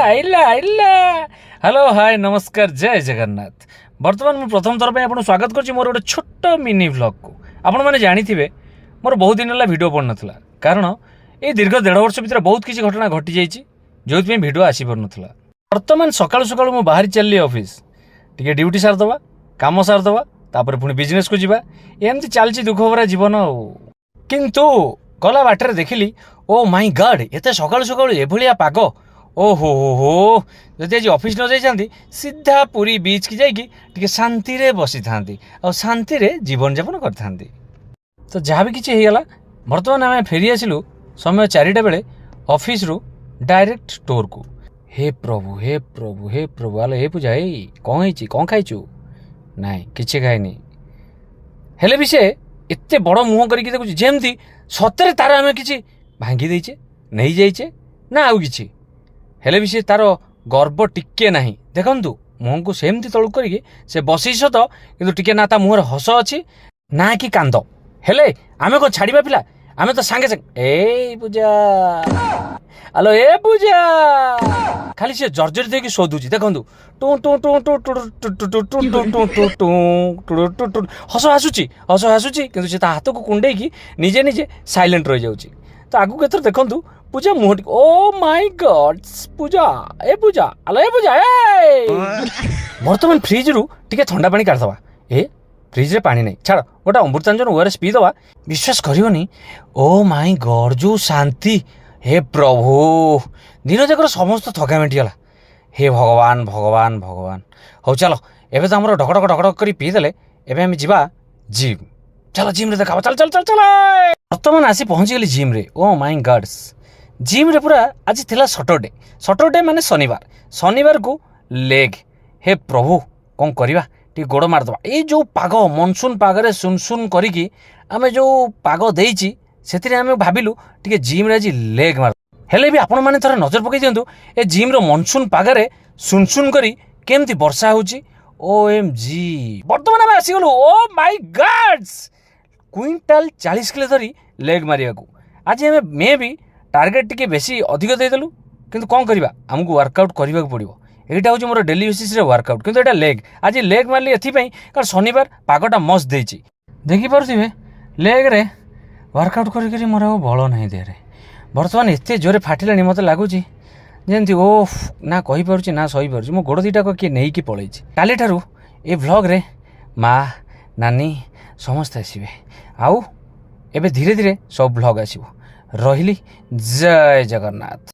आइला आइला hello hi नमस्कार जय जगन्नाथ। बर्तमान मुझे प्रथम थर आपको स्वागत करुँच मोर गोटे छोट मिनी व्लॉग को। आपण मैंने जानी मोर बहुत दिन है भिडियो पड़ नाला कारण ये दीर्घ 1.5 वर्ष भितर बहुत किसी घटना घटी जाइए जो भिडियो आसी पार नाला। बर्तमान सकाळु सकाळु मु बाहरी चलली ऑफिस टिके ड्यूटी सारदवा काम सारदवा तापर पुणी बिजनेस को जीवा एमती चलती दुख भरा जीवन किंतु गला बाटर देखिली ओ माय गॉड एते सकाळु सकाळु एभलिया पाग ओहो हो जदि आज ऑफिस न जाइछांती सीधा पूरी बीच की जाइकी टिके शांति रे बसी थांती और शांति रे जीवन यापन करथांती। तो जहाँ भी किसी होगा बर्तमान आम फेरी आसिलु समय 4टा बेले ऑफिस रु डायरेक्ट स्टोर को। हे प्रभु हे प्रभु हे प्रभु आलो हे पूजा हे कौन खाइचु नाई किसी खाइनी हेले भी से एते बड़ मुह करके देखुची जेमती सतरे तार आम कि भांगी देचे नहीं जाइचे ना आउ किछि हेले भी से तार गर्व टिके नाही देखंतु मुह को सेमती तळु करके से बसी सत किंतु टिके ना ता मुहर हस अछि ना कि कांद हेले आमे को छाड़िबा पिला आमे तो सांगे सांगे ए पूजा आलो ए पूजा खाली से जर्जरी देकी शोधुची देखंतु टू टू टू टू टू टू टू टू टू टू टू टू टू टू हस हासुची किंतु से हाथ को कुंडे की निजे निजे साइलेंट रह जाउची। तो आगु केतर देखंतु पूजा मुह ओ माय गॉड पूजा आलो ए पूजा ए वर्तमान फ्रिज रु टिके ठंडा पानी काढदवा ए फ्रिज रे पानी नहीं छाड़ गोटा अमृतांजन ओआरएस पी दवा विश्वास करियोनी ओ माय गॉड जो शांति हे प्रभु दिन जाकर समस्त थका मेटिगला हे भगवान भगवान भगवान हो चलो एबे तो हमर ढकढक ढकढक करी पी देले एबे हम जीवा जिम चलो जिम रे देखावा चल चल चल चल वर्तमान आसी पहुंची गली जिम रे ओ माय गॉड्स जिम रे पूरा आज थिला सटरडे माने शनिवार को लेग हे प्रभु कौन करवा टी गोड़ मारदवा ये जो पाग मनसून पागरे सुन करिकी आमे जो पाग देइची सेतिरे आमे भाबिलु टिके जिम रे आज लेग मार हेले भी आपण माने थरे नजर पकई दियंतु ए जिम रो मनसून पागरे सुन करी केमती वर्षा होची ओएमजी वर्तमान आमे आसी गलु oh my gods quintal 40 kilo धरी लेग मारिया को आज आमे मे भी टार्गेट टिके बेसी अधिक दे देलु किंतु कोन करबा हमकु वर्कआउट करबा को पड़िबो एटा हूँ मोर डेली बेसिस रे वर्कआउट किंतु एटा लेग आज लेग मारली एथिपाई कारण शनिवार पागटा मस्त देछि देखि पारुथिबे लेग रे वर्कआउट करी करी मोर बल नहीं देहरे बर्तमान एते जोरे फाटिलानी मते लागुची जेमती ओ ना कहि पारुची ना सही पारुची मो गोड़ दीटा को किए नहीं कि पळैछि काली ठारू ए व्लॉग रे माँ नानी समस्त आसीबे आउ एबे धीरे धीरे सब व्लॉग आसीबो रहिली जय जगन्नाथ।